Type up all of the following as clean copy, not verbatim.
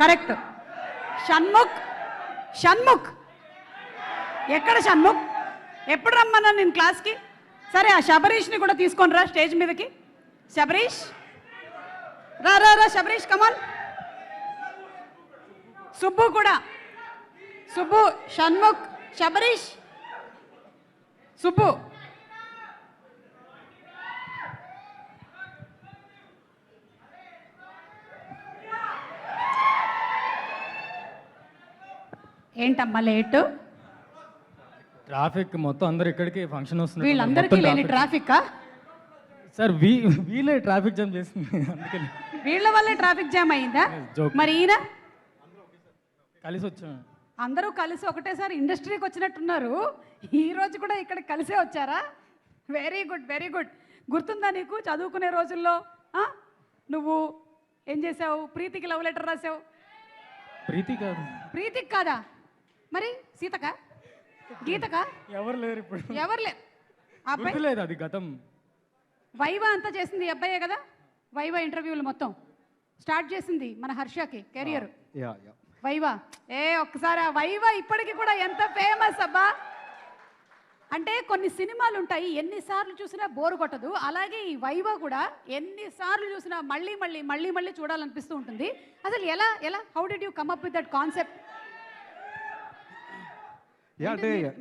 Correct. Shanmukh, Shanmukh ఎక్కడ షణ్ముఖ్? ఎప్పుడు రమ్మన్నా నేను క్లాస్కి? సరే ఆ శబరీష్ని కూడా తీసుకొని రా స్టేజ్ మీదకి. శబరీష్ రా రా రా శబరీష్, కమాన్. సుబ్బు కూడా, సుబ్బు, షణ్ముఖ్, శబరీష్, సుబ్బు. ఏంటమ్మా లేటు? ట్రాఫిక్ మొత్తం అందరు ఇక్కడికి ఫంక్షన్ వస్తుంది. వీళ్ళందరికీ లేని ట్రాఫిక్? సార్ వీళ్ళే ట్రాఫిక్ జామ్ చేసింది అందుకని. వీళ్ళ వల్లే ట్రాఫిక్ జామ్ అయిందా? మరి ఈయన కలిసి వచ్చాం. అందరూ కలిసి ఒకటేసారి ఇండస్ట్రీకి వచ్చినట్టున్నారు. ఈ రోజు కూడా ఇక్కడ కలిసే వచ్చారా? Very good, very good. గుర్తుందా నీకు చదువుకునే రోజుల్లో నువ్వు ఏం చేసావు? ప్రీతికి లవ్ లెటర్ రాసావు. ప్రీతి కాదు. ప్రీతికి కాదా? మరి సీతకా, గీతకా? ఎవరు లేరు ఇప్పుడు. ఎవరు లేరు. అబ్బాయి లేదు, అది గతం. వైవా అంతా చేసింది ఈ అబ్బాయే కదా? వైవా ఇంటర్వ్యూలు మొత్తం స్టార్ట్ చేసింది మన హర్షకి కెరియర్. వైవా ఒక్కసారి ఆ వైవా ఇప్పటికి కూడా ఎంత ఫేమస్ అబ్బా. అంటే కొన్ని సినిమాలు ఉంటాయి ఎన్నిసార్లు చూసినా బోరు కొట్టదు, అలాగే ఈ వైవా కూడా ఎన్నిసార్లు చూసినా మళ్ళీ మళ్ళీ మళ్ళీ మళ్ళీ చూడాలనిపిస్తూ ఉంటుంది. అసలు ఎలా ఎలా how did you come up with that concept?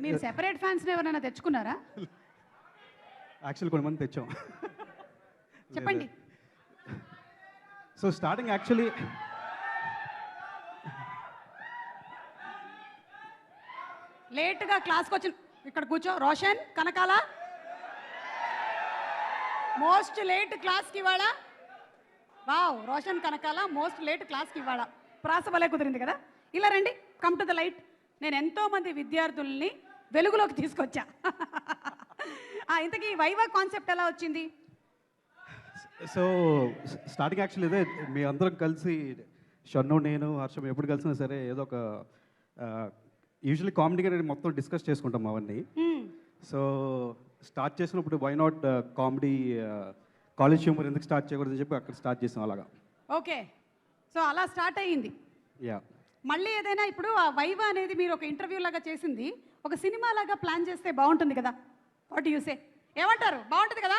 మీరు సెపరేట్ ఫ్యాన్స్ ఎవరైనా తెచ్చుకున్నారా? యాక్చువల్లీ కొంతమంది తెచ్చాం. చెప్పండి. సో స్టార్టింగ్ యాక్చువల్లీ లేట్గా క్లాస్కి వచ్చిన ఇక్కడ కూర్చో. రోషన్ కనకాల మోస్ట్ లేట్ క్లాస్కి ఇవాళ. Wow, Roshan Kanakala most late క్లాస్కి ఇవాళ. ప్రాస వలే కుదిరింది కదా. ఇలా రండి, కమ్ టు ద లైట్. నేను ఎంతోమంది విద్యార్థుల్ని వెలుగులోకి తీసుకొచ్చా. ఇంతకీ వైవా కాన్సెప్ట్ ఎలా వచ్చింది? సో స్టార్టింగ్ యాక్చువల్లీ ఇదే, మీ అందరం కలిసి షన్ను, నేను, హర్షం ఎప్పుడు కలిసినా సరే ఏదో ఒక యూజువల్లీ కామెడీగా మొత్తం డిస్కస్ చేసుకుంటాం అవన్నీ. సో స్టార్ట్ చేసినప్పుడు why not comedy, college humour ఎందుకు స్టార్ట్ చేయకూడదని చెప్పి అక్కడ స్టార్ట్ చేసాం అలాగా. ఓకే, సో అలా స్టార్ట్ అయ్యింది. యా, మళ్ళీ ఏదైనా ఇప్పుడు ఆ వైవా అనేది మీరు ఒక ఇంటర్వ్యూ లాగా చేసింది ఒక సినిమా లాగా ప్లాన్ చేస్తే బాగుంటుంది కదా. What you say? ఏమంటారు? బాగుంటుంది కదా?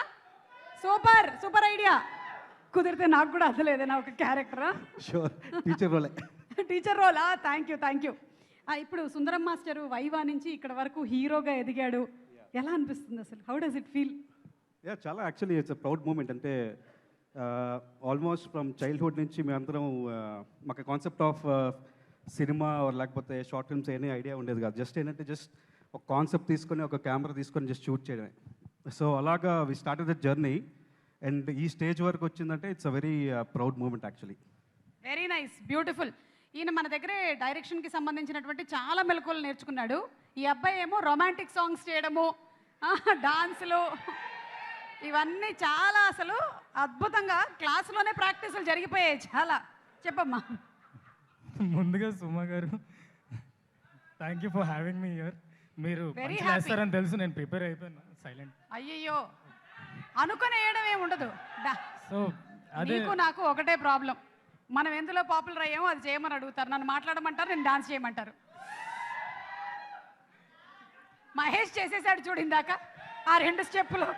Super super idea. కుదిరితే నాకు కూడా అసలు ఏదైనా ఒక క్యారెక్టరా? షూర్, టీచర్ రోలే. టీచర్ రోలా? Thank you, thank you. ఇప్పుడు సుందరం మాస్టరు వైవా నుంచి ఇక్కడ వరకు హీరోగా ఎదిగాడు. ఎలా అనిపిస్తుంది అసలు? How does it feel? Yeah, చాలా actually it's a proud moment. అంటే ఆల్మోస్ట్ ఫ్రమ్ చైల్డ్హుడ్ నుంచి మేమందరం మాకు కాన్సెప్ట్ ఆఫ్ సినిమా లేకపోతే షార్ట్ ఫిల్మ్స్ ఏమీ ఐడియా ఉండేది కాదు. జస్ట్ ఏంటంటే జస్ట్ ఒక కాన్సెప్ట్ తీసుకొని ఒక కెమెరా తీసుకొని జస్ట్ షూట్ చేయడమే. సో అలాగా we started the journey and ఈ స్టేజ్ వరకు వచ్చిందంటే it's a very proud moment actually. Very nice, beautiful. ఈయన మన దగ్గరే డైరెక్షన్కి సంబంధించినటువంటి చాలా మెలకువలు నేర్చుకున్నాడు. ఈ అబ్బాయి ఏమో రొమాంటిక్ సాంగ్స్ చేయడము, డాన్సులు, ఇవన్నీ చాలా అసలు అద్భుతంగా క్లాసులోనే ప్రాక్టీసులు జరిగిపోయాయి చాలా. చెప్పమ్మా. ముందుగా సుమా గారు, thank you for having me here. మీరు Very చేస్తారని తెలుసు, నేను ప్రిపేర్ అయిపోయాను. సైలెంట్. అయ్యయ్యో, అనుకుని వేయడం ఏమి ఉండదు. సో అదే నీకు నాకు ఒకటే ప్రాబ్లం, మనం ఎందులో పాపులర్ అయ్యామో అది చేయమని అడుగుతారు, నన్ను మాట్లాడమంటారు, నేను డాన్స్ చేయమంటారు. మహేష్ చేసేసాడు చూడు ఇందాక ఆ 2 స్టెప్పులు.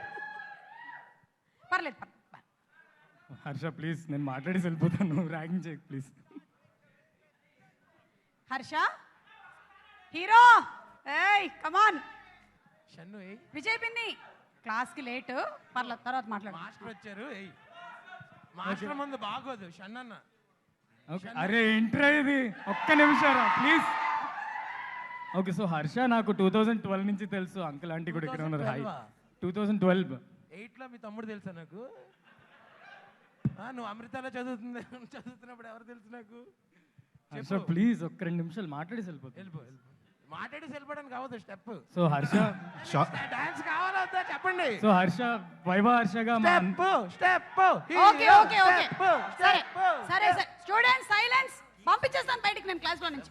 పర్లేదు పర్లేదు. హర్ష ప్లీజ్, నేను మాట్లాడి వెళ్ళిపోతాను, ర్యాగింగ్ చేయ ప్లీజ్. హర్ష హీరో, ఏయ్ కమాన్. షన్ను విజయ్ పిన్ని క్లాస్కి లేట్, పర్లేదు తర్వాత మాట్లాడు. మాస్టర్ వచ్చారు. మాస్టర్ ముందు బాగోదు షన్నన్న. అరే ఇంట్రా ఇది, ఒక్క నిమిషం ప్లీజ్. ఓకే, సో హర్ష నాకు 2012 నుంచి తెలుసు. అంకుల్ ఆంటీ కూడా ఇక్కడ ఉన్నారు. హాయ్. 2012 8లో మీ తమ్ముడు తెలుసా నాకు? నువ్వు అమృతాలో చదువుతున్నప్పుడు ఎవరు తెలుసు నాకు? హర్ష ప్లీజ్ ఒక్క 2 నిమిషాలు మాట్లాడి వెళ్ళిపో. మాట్లాడి వెళ్ళిపోవడానికి కావద్దు స్టెప్. సో హర్ష డాన్స్ కావాలా వద్దా చెప్పండి. సో హర్ష వైవా హర్షగా స్టెప్. ఓకే ఓకే ఓకే, సరే సరే సరే. Students silence. పంపించేస్తాను బయటికి నేను క్లాస్ లో నుంచి.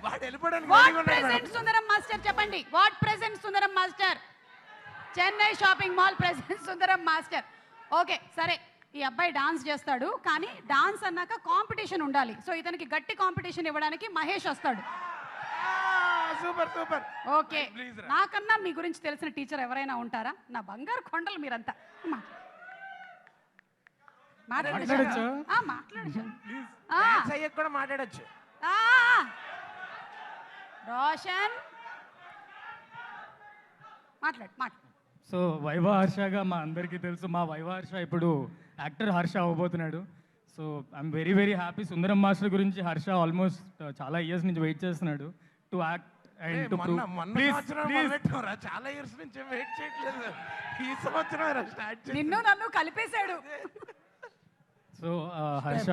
వాడు వెళ్ళిపోవడానికి వాట్ ప్రెజెంట్ సుందరం మాస్టర్ చెప్పండి. What present Sundaram master? Chennai shopping mall present Sundaram master. Okay సరే, ఈ అబ్బాయి డాన్స్ చేస్తాడు, కానీ డాన్స్ అన్నాక కాంపిటీషన్ ఉండాలి. సో ఇతనికి గట్టి కాంపిటీషన్ ఇవ్వడానికి మహేష్ వస్తాడు. Super super. ఓకే, నాకన్నా మీ గురించి తెలిసిన టీచర్ ఎవరైనా ఉంటారా? నా బంగారు కొండలు మీరంతా. మాట్లాడొచ్చా? మాట్లాడచ్చు. డాన్స్ అయ్యకు కూడా మాట్లాడొచ్చు. రోషన్ మాట్లాడు. సో వైవా హర్షగా మా అందరికీ తెలుసు. మా వైవా హర్ష ఇప్పుడు యాక్టర్ హర్ష అవ్వబోతున్నాడు. So I'm very very happy. Sundaram master గురించి హర్ష ఆల్మోస్ట్ చాలా ఇయర్స్ నుంచి వెయిట్ చేస్తున్నాడు to act and to prove. చాలా ఇయర్స్ నుంచి వెయిట్ చేయట్లేదు, ఈ సంవత్సరం స్టార్ట్ చేసి నిన్ను నన్ను కలిపేశాడు. So Harsha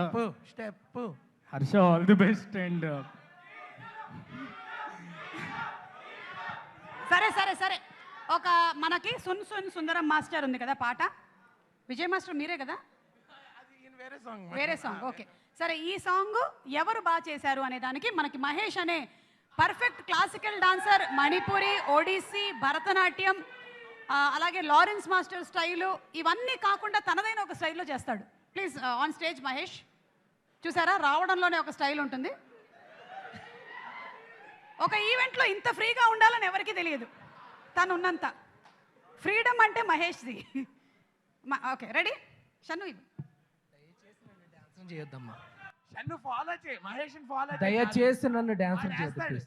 step Harsha all the best. And సరే సరే సరే, ఒక మనకి సున్ సున్ సుందరం మాస్టర్ ఉంది కదా పాట. విజయ్ మాస్టర్ మీరే కదా? వేరే సాంగ్. వేరే సాంగ్. ఓకే సరే, ఈ సాంగ్ ఎవరు బాగా చేశారు అనే దానికి మనకి మహేష్ అనే perfect classical dancer, Manipuri, Odissi, Bharatanatyam, అలాగే లారెన్స్ మాస్టర్ స్టైలు, ఇవన్నీ కాకుండా తనదైన ఒక స్టైల్లో చేస్తాడు. Please on stage Mahesh. చూసారా, రావడంలోనే ఒక స్టైల్ ఉంటుంది. ఒక ఈవెంట్లో ఇంత ఫ్రీగా ఉండాలని ఎవరికీ తెలియదు. తను ఉన్నంత ఫ్రీడమ్ అంటే మహేష్ది. Okay ready Shannu? చేయొద్దమ్మా, షన్ను ఫాలో చేయి, మహేష్ ఫాలో చేయి. దయచేసి నన్ను డాన్స్ చేయొద్దు.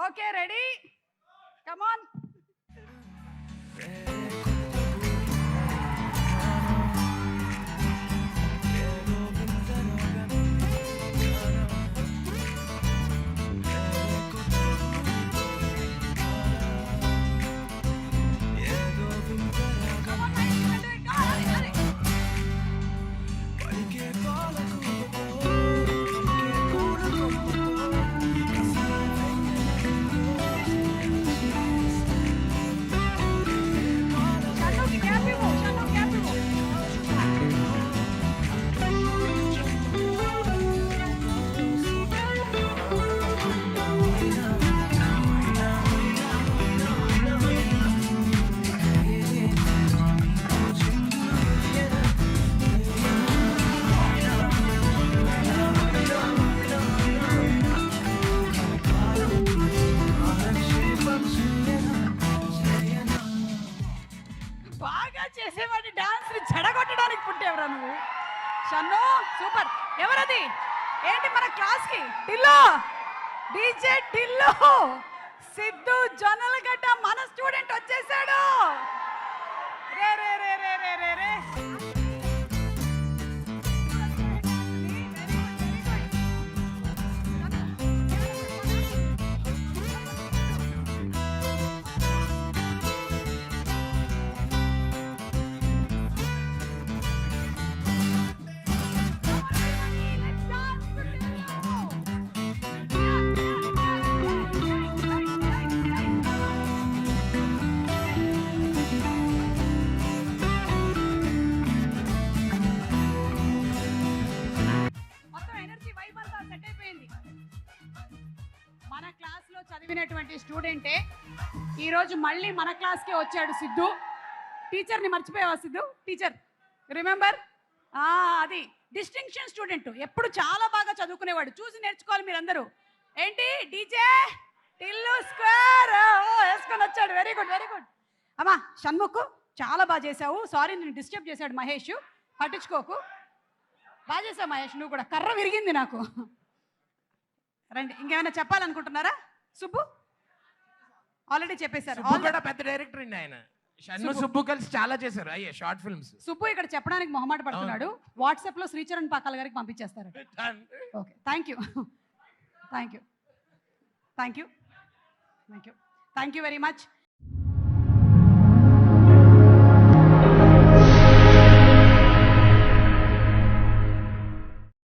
Okay ready, come on. చేసేవాడి డాన్స్ ని చెడగొట్టడానికి పుట్టేవరా నువ్వు? షన్ను సూపర్. ఎవరది? ఏంటి మన క్లాస్ కి టిల్లు, డీజే టిల్లు, సిద్ధు జొన్నలగడ్డ మన స్టూడెంట్ వచ్చేసాడు. రే రే రే రే రే రే రే. మన క్లాస్ లో చదివినటువంటి స్టూడెంటే ఈరోజు మళ్ళీ మన క్లాస్కే వచ్చాడు సిద్ధు. టీచర్ని మర్చిపోయావా సిద్ధు? Teacher remember? అది డిస్టింక్షన్ స్టూడెంట్, ఎప్పుడు చాలా బాగా చదువుకునేవాడు. చూసి నేర్చుకోవాలి మీరందరూ. ఏంటి డీజే టిల్లు స్క్వేర్ వేసుకొని వచ్చాడు. Very good very good. అమ్మా షణ్ముఖ్ చాలా బాగా చేసావు. సారీ నేను డిస్టర్బ్ చేశాడు మహేష్, పట్టించుకోకు. బాగా చేసావు మహేష్, నువ్వు కూడా. కర్ర విరిగింది నాకు. రండి, ఇంకేమైనా చెప్పాలనుకుంటున్నారా? సుబ్బు ఆల్రెడీ చెప్పేశారు. కూడా పెద్ద డైరెక్టర్ అండి ఆయన. షన్ను సుబ్బు కలిసి చాలా చేశారు అయ్యే షార్ట్ ఫిల్మ్స్. సుబ్బు ఇక్కడ చెప్పడానికి మొహమాట పడుతున్నాడు. వాట్సాప్ లో శ్రీచరణ్ పాకాల గారికి పంపించేస్తారు. Okay thank you thank you thank you thank you thank you very much.